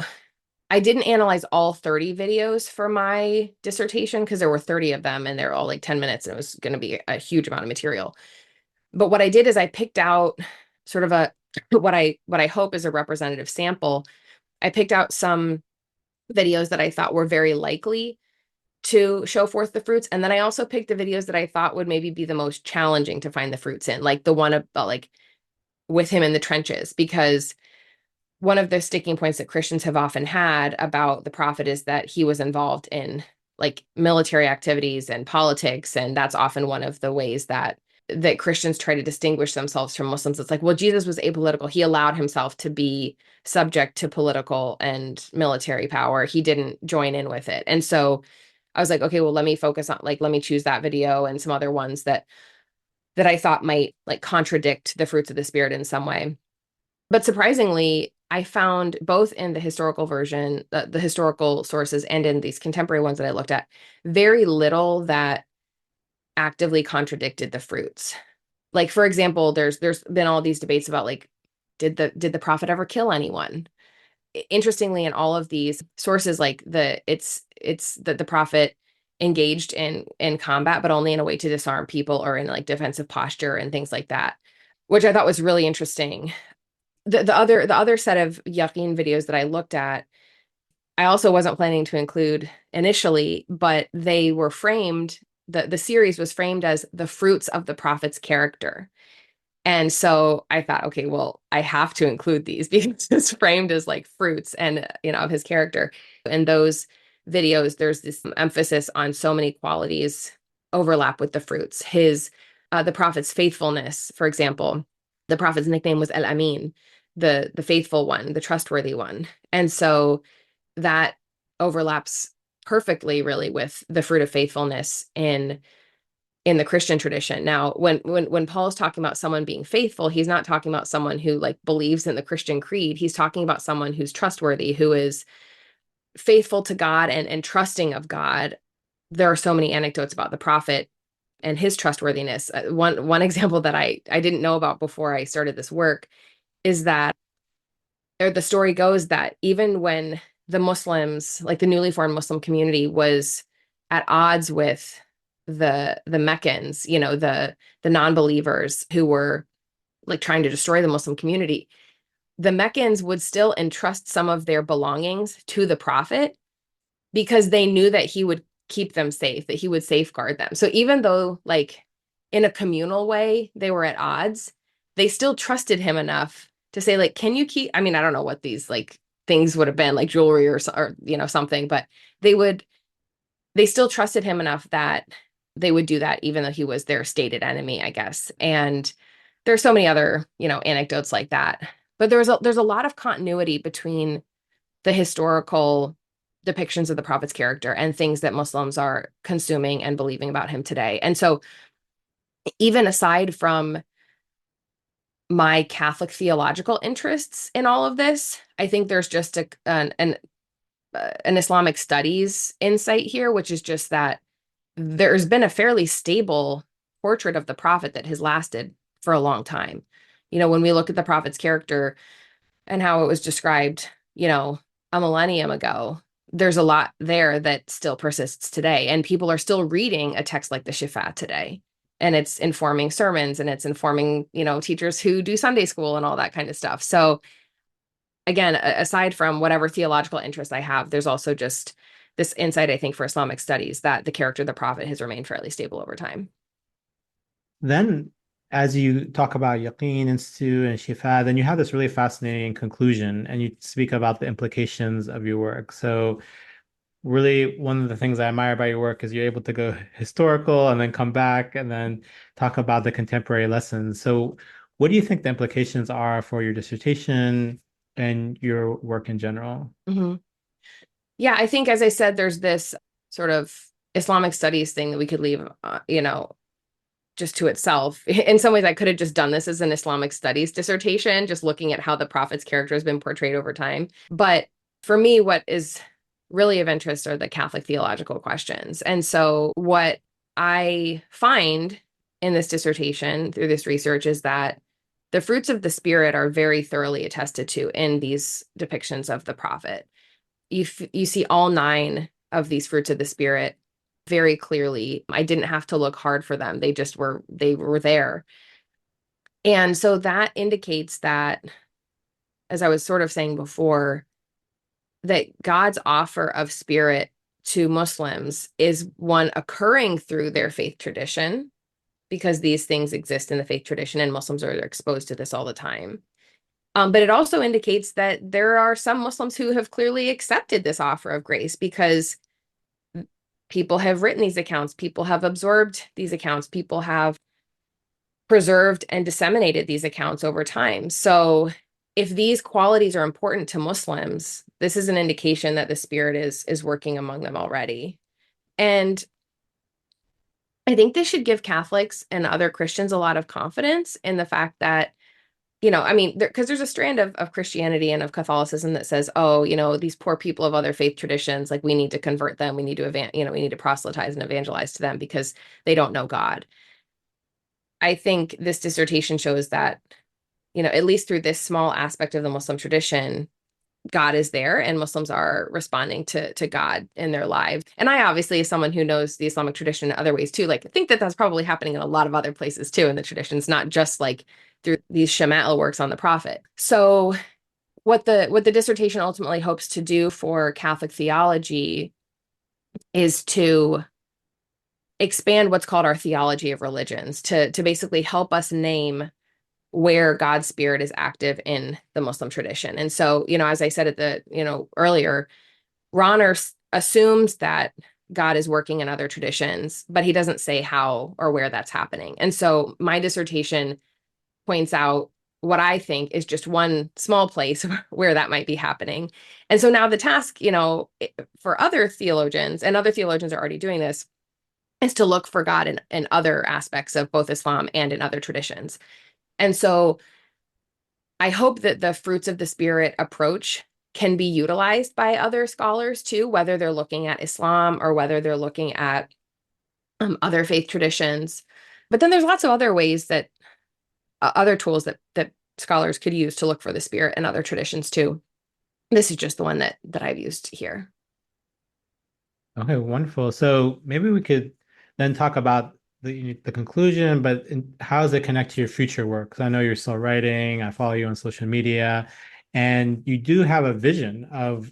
I didn't analyze all 30 videos for my dissertation because there were 30 of them and they're all like 10 minutes and it was going to be a huge amount of material. But what I did is I picked out sort of what I hope is a representative sample. I picked out some videos that I thought were very likely to show forth the fruits. And then I also picked the videos that I thought would maybe be the most challenging to find the fruits in, like the one about like with him in the trenches, because one of the sticking points that Christians have often had about the prophet is that he was involved in like military activities and politics. And that's often one of the ways that Christians try to distinguish themselves from Muslims. It's like, well, Jesus was apolitical. He allowed himself to be subject to political and military power. He didn't join in with it. And so I was like, okay, well, let me focus on let me choose that video and some other ones that I thought might like contradict the fruits of the spirit in some way. But surprisingly, I found both in the historical version, the historical sources, and in these contemporary ones that I looked at, very little that actively contradicted the fruits. Like, for example, there's been all these debates about like, did the prophet ever kill anyone? Interestingly, in all of these sources, like it's that the prophet engaged in combat, but only in a way to disarm people or in like defensive posture and things like that, which I thought was really interesting. The other set of Yaqeen videos that I looked at, I also wasn't planning to include initially, but they were framed, the series was framed as the fruits of the prophet's character. And so I thought, okay, well, I have to include these because it's framed as like fruits and, of his character. In those videos, there's this emphasis on so many qualities overlap with the fruits. The prophet's faithfulness, for example, the prophet's nickname was El Amin, the faithful one, the trustworthy one. And so that overlaps perfectly really with the fruit of faithfulness in the Christian tradition. Now, when Paul's talking about someone being faithful, he's not talking about someone who like believes in the Christian creed. He's talking about someone who's trustworthy, who is faithful to God and trusting of God. There are so many anecdotes about the prophet and his trustworthiness. One example that I didn't know about before I started this work is that, or the story goes that even when the Muslims, like the newly formed Muslim community, was at odds with the Meccans, the non-believers who were like trying to destroy the Muslim community, the Meccans would still entrust some of their belongings to the prophet because they knew that he would keep them safe, that he would safeguard them. So even though like in a communal way they were at odds, they still trusted him enough to say, like, can you keep, I mean, I don't know what these like things would have been, like jewelry or something, but they would, they still trusted him enough that they would do that, even though he was their stated enemy, I guess. And there's so many other, anecdotes like that. But there's a lot of continuity between the historical depictions of the prophet's character and things that Muslims are consuming and believing about him today. And so even aside from my Catholic theological interests in all of this, I think there's just an Islamic studies insight here, which is just that there's been a fairly stable portrait of the prophet that has lasted for a long time. When we look at the prophet's character and how it was described, a millennium ago, there's a lot there that still persists today. And people are still reading a text like the Shifa today. And it's informing sermons and it's informing, teachers who do Sunday school and all that kind of stuff. So again, aside from whatever theological interest I have, there's also just this insight, I think, for Islamic studies that the character of the prophet has remained fairly stable over time. Then, as you talk about Yaqeen Institute and Shifa, then you have this really fascinating conclusion and you speak about the implications of your work. So, really, one of the things I admire about your work is you're able to go historical and then come back and then talk about the contemporary lessons. So, what do you think the implications are for your dissertation and your work in general? Mm-hmm. Yeah, I think, as I said, there's this sort of Islamic studies thing that we could leave, just to itself. In some ways, I could have just done this as an Islamic studies dissertation, just looking at how the prophet's character has been portrayed over time. But for me, what is really of interest are the Catholic theological questions. And so what I find in this dissertation through this research is that the fruits of the Spirit are very thoroughly attested to in these depictions of the prophet. You see all 9 of these fruits of the Spirit very clearly. I didn't have to look hard for them. They were there. And so that indicates that, as I was sort of saying before, that God's offer of spirit to Muslims is one occurring through their faith tradition, because these things exist in the faith tradition and Muslims are exposed to this all the time. But it also indicates that there are some Muslims who have clearly accepted this offer of grace because people have written these accounts, people have absorbed these accounts, people have preserved and disseminated these accounts over time. So if these qualities are important to Muslims, this is an indication that the Spirit is working among them already. And I think this should give Catholics and other Christians a lot of confidence in the fact that, because there's a strand of Christianity and of Catholicism that says, oh, these poor people of other faith traditions, like, we need to convert them. We need to we need to proselytize and evangelize to them because they don't know God. I think this dissertation shows that, at least through this small aspect of the Muslim tradition, God is there and Muslims are responding to God in their lives. And I obviously, as someone who knows the Islamic tradition in other ways too, like, I think that that's probably happening in a lot of other places too in the traditions, not just like through these Shama'il works on the Prophet. So what the dissertation ultimately hopes to do for Catholic theology is to expand what's called our theology of religions, to basically help us name where God's Spirit is active in the Muslim tradition. And so, as I said earlier, Rahner assumes that God is working in other traditions, but he doesn't say how or where that's happening. And so my dissertation points out what I think is just one small place where that might be happening. And so now the task, for other theologians, and other theologians are already doing this, is to look for God in other aspects of both Islam and in other traditions. And so I hope that the fruits of the Spirit approach can be utilized by other scholars too, whether they're looking at Islam or whether they're looking at other faith traditions. But then there's lots of other ways that other tools that scholars could use to look for the Spirit in other traditions too. This is just the one that I've used here. Okay, wonderful. So maybe we could then talk about the conclusion, but how does it connect to your future work? Because I know you're still writing, I follow you on social media, and you do have a vision of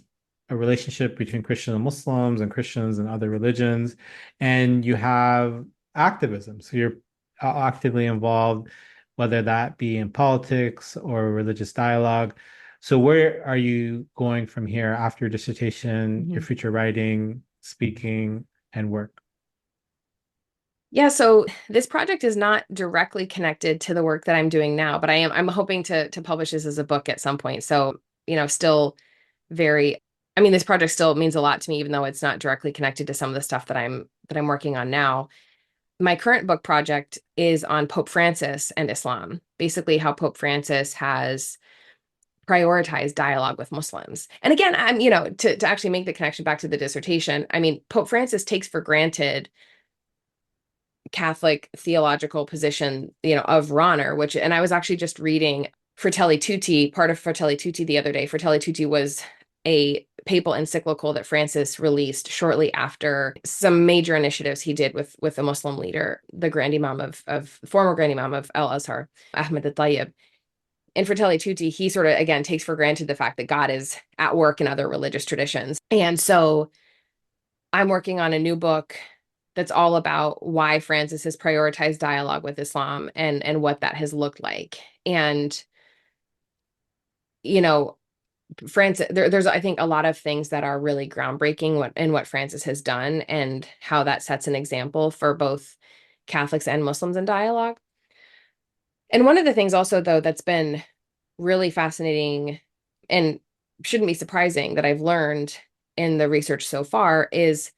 a relationship between Christians and Muslims and Christians and other religions, and you have activism. So you're actively involved whether that be in politics or religious dialogue. So where are you going from here after your dissertation, your future writing, speaking, and work? Yeah, so this project is not directly connected to the work that I'm doing now, but I'm hoping to publish this as a book at some point. So, still very I mean, this project still means a lot to me, even though it's not directly connected to some of the stuff that I'm working on now. My current book project is on Pope Francis and Islam, basically how Pope Francis has prioritized dialogue with Muslims. And again, to actually make the connection back to the dissertation, I mean, Pope Francis takes for granted Catholic theological position, of Rahner, and I was actually just reading Fratelli Tutti, part of Fratelli Tutti the other day. Fratelli Tutti was a papal encyclical that Francis released shortly after some major initiatives he did with a Muslim leader, the Grand Imam of former Grand Imam of Al Azhar, Ahmed al-Tayyib. In Fratelli Tutti, he sort of again takes for granted the fact that God is at work in other religious traditions. And so I'm working on a new book that's all about why Francis has prioritized dialogue with Islam and what that has looked like. And, Francis, there's I think a lot of things that are really groundbreaking in what Francis has done and how that sets an example for both Catholics and Muslims in dialogue. And one of the things also, though, that's been really fascinating and shouldn't be surprising that I've learned in the research so far is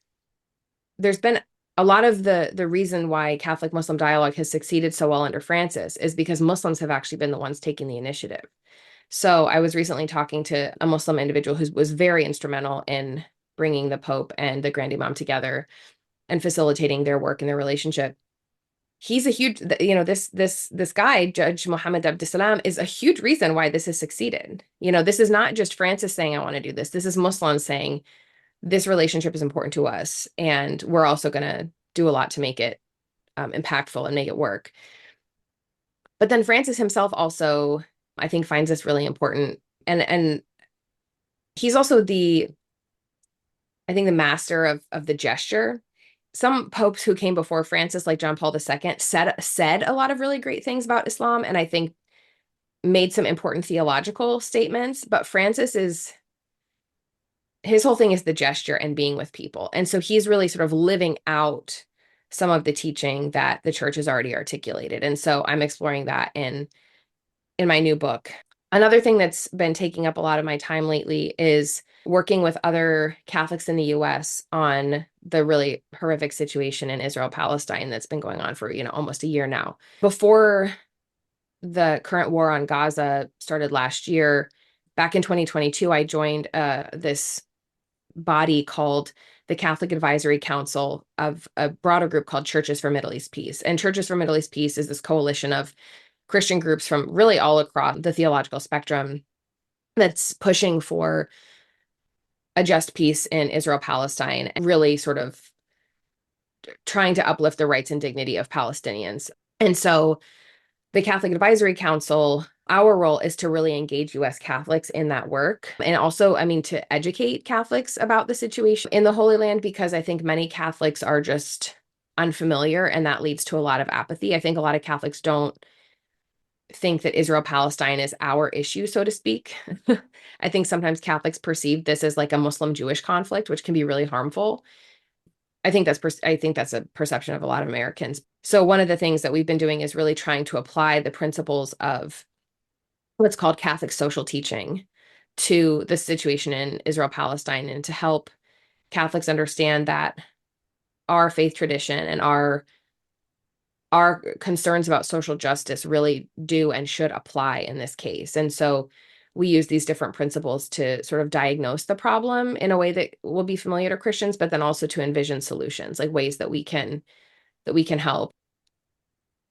there's been a lot of the reason why Catholic Muslim dialogue has succeeded so well under Francis is because Muslims have actually been the ones taking the initiative. So I was recently talking to a Muslim individual who was very instrumental in bringing the Pope and the Grand Imam together and facilitating their work and their relationship. He's a huge, this guy, Judge Mohammed Abdeslam, is a huge reason why this has succeeded. This is not just Francis saying, I want to do this. This is Muslims saying, this relationship is important to us, and we're also going to do a lot to make it impactful and make it work. But then Francis himself also, I think, finds this really important. And he's also the master of the gesture. Some popes who came before Francis, like John Paul II, said a lot of really great things about Islam, and I think made some important theological statements. But his whole thing is the gesture and being with people. And so he's really sort of living out some of the teaching that the church has already articulated. And so I'm exploring that in my new book. Another thing that's been taking up a lot of my time lately is working with other Catholics in the US on the really horrific situation in Israel-Palestine that's been going on for, almost a year now. Before the current war on Gaza started last year, back in 2022, I joined this body called the Catholic Advisory Council of a broader group called Churches for Middle East Peace. And Churches for Middle East Peace is this coalition of Christian groups from really all across the theological spectrum that's pushing for a just peace in Israel-Palestine and really sort of trying to uplift the rights and dignity of Palestinians. And so the Catholic Advisory Council, our role is to really engage US Catholics in that work. And also, to educate Catholics about the situation in the Holy Land, because I think many Catholics are just unfamiliar, and that leads to a lot of apathy. I think a lot of Catholics don't think that Israel-Palestine is our issue, so to speak. I think sometimes Catholics perceive this as like a Muslim-Jewish conflict, which can be really harmful. I think that's a perception of a lot of Americans. So one of the things that we've been doing is really trying to apply the principles of what's called Catholic social teaching to the situation in Israel-Palestine, and to help Catholics understand that our faith tradition and our concerns about social justice really do and should apply in this case. And so we use these different principles to sort of diagnose the problem in a way that will be familiar to Christians, but then also to envision solutions, like ways that we can help.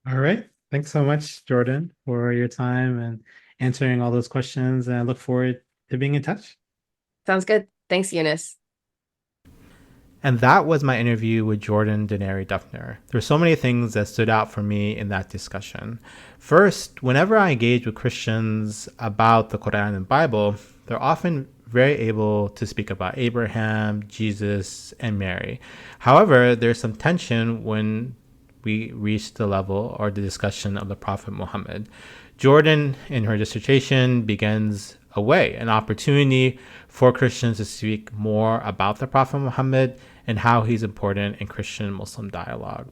All right. Thanks so much, Jordan, for your time and answering all those questions. And I look forward to being in touch. Sounds good. Thanks, Eunice. And that was my interview with Jordan Denari Duffner. There's so many things that stood out for me in that discussion. First, whenever I engage with Christians about the Quran and Bible, they're often very able to speak about Abraham, Jesus, and Mary. However, there's some tension when we reach the level or the discussion of the Prophet Muhammad. Jordan, in her dissertation, begins a way, an opportunity for Christians to speak more about the Prophet Muhammad and how he's important in Christian-Muslim dialogue.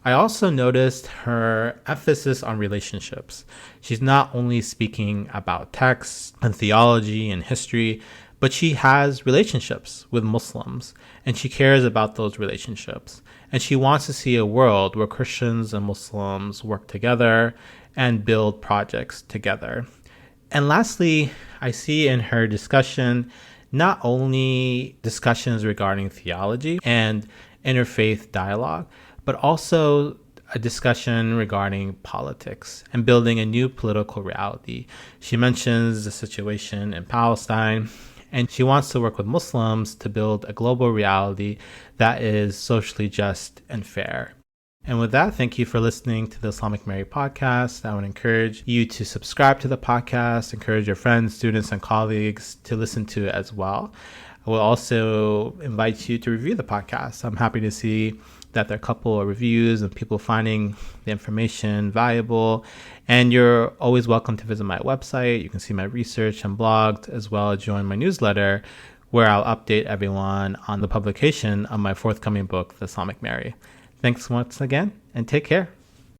I also noticed her emphasis on relationships. She's not only speaking about texts and theology and history, but she has relationships with Muslims, and she cares about those relationships. And she wants to see a world where Christians and Muslims work together and build projects together. And lastly, I see in her discussion not only discussions regarding theology and interfaith dialogue, but also a discussion regarding politics and building a new political reality. She mentions the situation in Palestine, and she wants to work with Muslims to build a global reality that is socially just and fair. And with that, thank you for listening to the Islamic Mary podcast. I would encourage you to subscribe to the podcast, encourage your friends, students, and colleagues to listen to it as well. I will also invite you to review the podcast. I'm happy to see that there are a couple of reviews and people finding the information valuable. And you're always welcome to visit my website. You can see my research and blogs, as well as join my newsletter, where I'll update everyone on the publication of my forthcoming book, The Islamic Mary. Thanks once again, and take care.